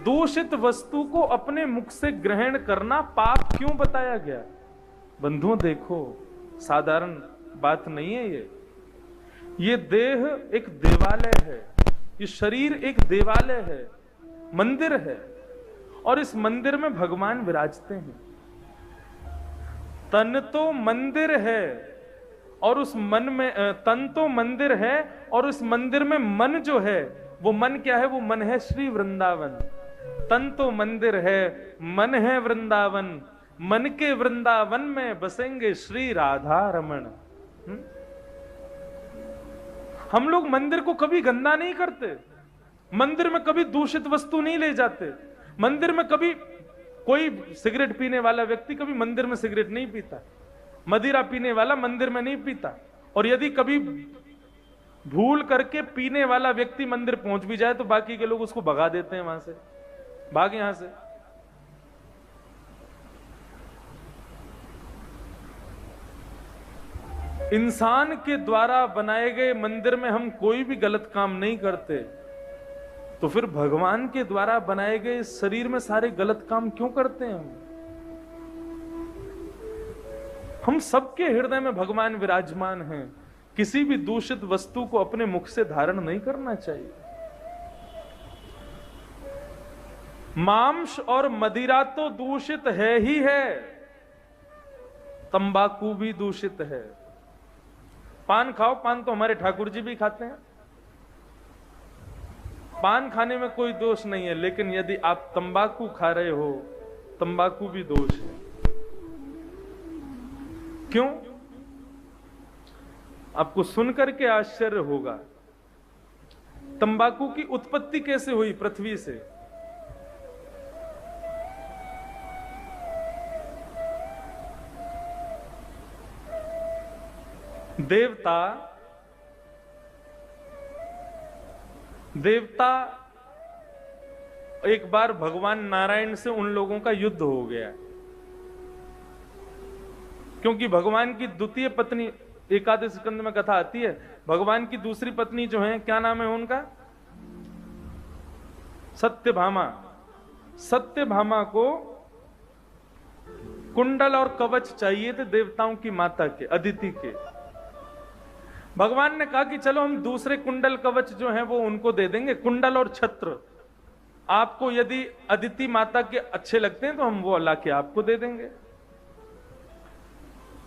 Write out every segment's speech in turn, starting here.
दूषित वस्तु को अपने मुख से ग्रहण करना पाप क्यों बताया गया? बंधुओं देखो, साधारण बात नहीं है ये देह एक देवालय है, ये शरीर एक देवालय है, मंदिर है, और इस मंदिर में भगवान विराजते हैं। तन तो मंदिर है और उस मन में तन तो मंदिर है और उस मंदिर में मन जो है, वो मन क्या है? वो मन है श्री वृंदावन। तन तो मंदिर है, मन है वृंदावन, मन के वृंदावन में बसेंगे श्री राधा रमण। हम लोग मंदिर को कभी गंदा नहीं करते, मंदिर में कभी दूषित वस्तु नहीं ले जाते, मंदिर में कभी कोई सिगरेट पीने वाला व्यक्ति कभी मंदिर में सिगरेट नहीं पीता, मदिरा पीने वाला मंदिर में नहीं पीता, और यदि कभी भूल करके पीने वाला व्यक्ति मंदिर पहुंच भी जाए तो बाकी के लोग उसको भगा देते हैं, वहां से भाग यहां से। इंसान के द्वारा बनाए गए मंदिर में हम कोई भी गलत काम नहीं करते, तो फिर भगवान के द्वारा बनाए गए शरीर में सारे गलत काम क्यों करते हैं हम सबके हृदय में भगवान विराजमान हैं। किसी भी दूषित वस्तु को अपने मुख से धारण नहीं करना चाहिए। मांस और मदिरा तो दूषित है ही है, तंबाकू भी दूषित है। पान खाओ, पान तो हमारे ठाकुर जी भी खाते हैं, पान खाने में कोई दोष नहीं है, लेकिन यदि आप तंबाकू खा रहे हो, तंबाकू भी दोष है। क्यों? आपको सुनकर के आश्चर्य होगा, तंबाकू की उत्पत्ति कैसे हुई पृथ्वी से? देवता एक बार भगवान नारायण से उन लोगों का युद्ध हो गया, क्योंकि भगवान की द्वितीय पत्नी, एकादश स्कंद में कथा आती है, भगवान की दूसरी पत्नी जो है, क्या नाम है उनका? सत्यभामा। सत्यभामा को कुंडल और कवच चाहिए थे देवताओं की माता के, अदिति के। भगवान ने कहा कि चलो हम दूसरे कुंडल कवच जो हैं वो उनको दे देंगे, कुंडल और छत्र। आपको यदि अदिति माता के अच्छे लगते हैं तो हम वो लाके आपको दे देंगे।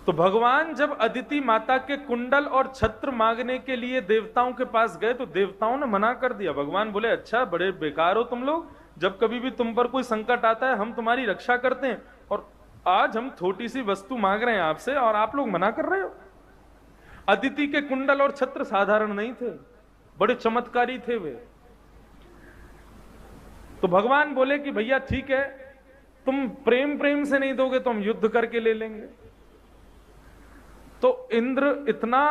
तो भगवान जब अदिति माता के कुंडल और छत्र मांगने के लिए देवताओं के पास गए तो देवताओं ने मना कर दिया। भगवान बोले, अच्छा बड़े बेकार हो तुम लोग, जब कभी भी तुम पर कोई संकट आता है हम तुम्हारी रक्षा करते हैं, और आज हम छोटी सी वस्तु मांग रहे हैं आपसे और आप लोग मना कर रहे हो। अदिति के कुंडल और छत्र साधारण नहीं थे, बड़े चमत्कारी थे वे। तो भगवान बोले कि भैया ठीक है, तुम प्रेम प्रेम से नहीं दोगे तो हम युद्ध करके ले लेंगे। तो इंद्र इतना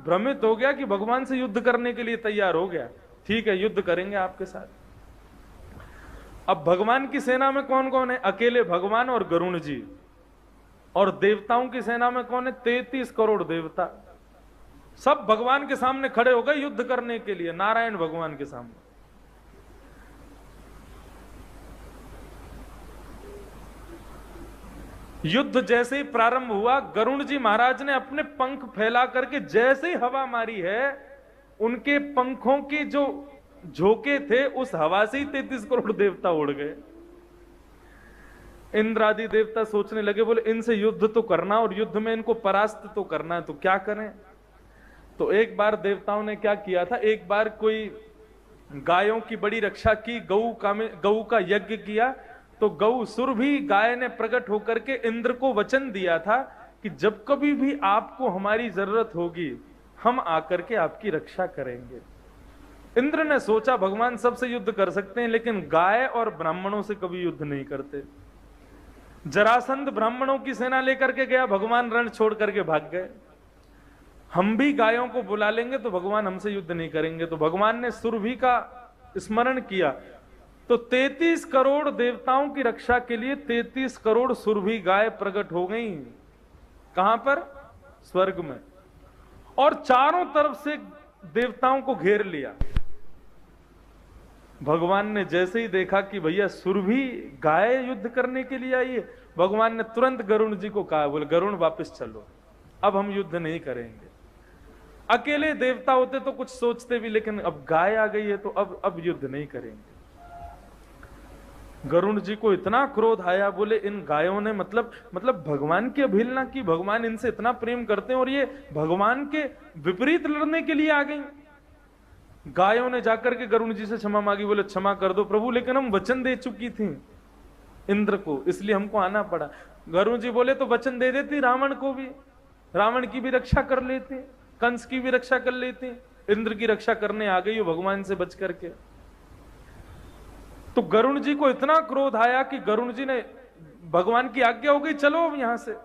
भ्रमित हो गया कि भगवान से युद्ध करने के लिए तैयार हो गया। ठीक है, युद्ध करेंगे आपके साथ। अब भगवान की सेना में कौन कौन है? अकेले भगवान और गरुण जी। और देवताओं की सेना में कौन है? 33 करोड़ देवता। सब भगवान के सामने खड़े हो गए युद्ध करने के लिए, नारायण भगवान के सामने। युद्ध जैसे ही प्रारंभ हुआ, गरुण जी महाराज ने अपने पंख फैला करके जैसे ही हवा मारी है, उनके पंखों के जो झोंके थे उस हवा से ही 33 करोड़ देवता उड़ गए। इंद्र आदि देवता सोचने लगे, बोले इनसे युद्ध तो करना और युद्ध में इनको परास्त तो करना है, तो क्या करें? तो एक बार देवताओं ने क्या किया था, एक बार कोई गायों की बड़ी रक्षा की, गऊ का यज्ञ किया। तो गौ सुरभि गाय ने प्रकट होकर के इंद्र को वचन दिया था कि जब कभी भी आपको हमारी जरूरत होगी हम आकर के आपकी रक्षा करेंगे। इंद्र ने सोचा भगवान सबसे युद्ध कर सकते हैं, लेकिन गाय और ब्राह्मणों से कभी युद्ध नहीं करते। जरासंध ब्राह्मणों की सेना लेकर के गया, भगवान रण छोड़ करके भाग गए। हम भी गायों को बुला लेंगे तो भगवान हमसे युद्ध नहीं करेंगे। तो भगवान ने सुरभि का स्मरण किया, तो 33 करोड़ देवताओं की रक्षा के लिए 33 करोड़ सुरभि गाय प्रकट हो गई। कहां पर? स्वर्ग में। और चारों तरफ से देवताओं को घेर लिया। भगवान ने जैसे ही देखा कि भैया सुरभि गाय युद्ध करने के लिए आई है, भगवान ने तुरंत गरुण जी को कहा, बोले गरुण वापस चलो, अब हम युद्ध नहीं करेंगे। अकेले देवता होते तो कुछ सोचते भी, लेकिन अब गाय आ गई है तो अब युद्ध नहीं करेंगे। गरुण जी को इतना क्रोध आया, बोले इन गायों ने मतलब भगवान की अवहेलना की, भगवान इनसे इतना प्रेम करते हैं और ये भगवान के विपरीत लड़ने के लिए आ गई। गायों ने जाकर के गरुण जी से क्षमा मांगी, बोले क्षमा कर दो प्रभु, लेकिन हम वचन दे चुकी थी इंद्र को, इसलिए हमको आना पड़ा। गरुण जी बोले तो वचन दे देती रावण को भी, रावण की भी रक्षा कर लेते, कंस की भी रक्षा कर लेते, इंद्र की रक्षा करने आ गई हो भगवान से बच करके। तो गरुण जी को इतना क्रोध आया कि गरुण जी ने, भगवान की आज्ञा हो गई चलो अब यहां से,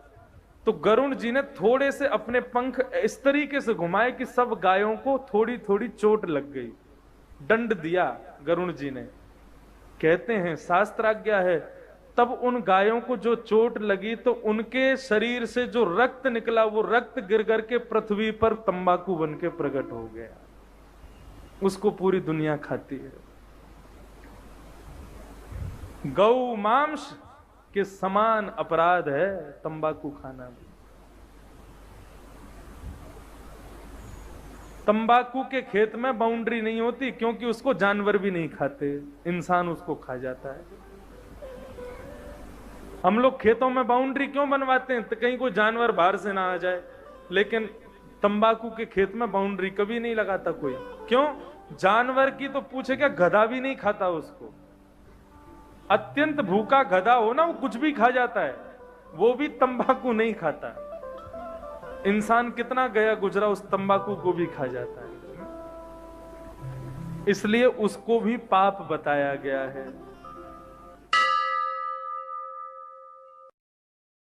तो गरुण जी ने थोड़े से अपने पंख इस तरीके से घुमाए कि सब गायों को थोड़ी थोड़ी चोट लग गई, दंड दिया गरुण जी ने। कहते हैं शास्त्राज्ञा है, तब उन गायों को जो चोट लगी तो उनके शरीर से जो रक्त निकला, वो रक्त गिर गिर के पृथ्वी पर तंबाकू बन के प्रकट हो गया, उसको पूरी दुनिया खाती है। गौ मांस के समान अपराध है तंबाकू खाना भी। तंबाकू के खेत में बाउंड्री नहीं होती, क्योंकि उसको जानवर भी नहीं खाते, इंसान उसको खा जाता है। हम लोग खेतों में बाउंड्री क्यों बनवाते हैं, तो कहीं कोई जानवर बाहर से ना आ जाए, लेकिन तंबाकू के खेत में बाउंड्री कभी नहीं लगाता कोई। क्यों? जानवर की तो पूछे क्या, गधा भी नहीं खाता उसको। अत्यंत भूखा गधा हो ना, वो कुछ भी खा जाता है, वो भी तंबाकू नहीं खाता। इंसान कितना गया गुजरा उस तंबाकू को भी खा जाता है, इसलिए उसको भी पाप बताया गया है।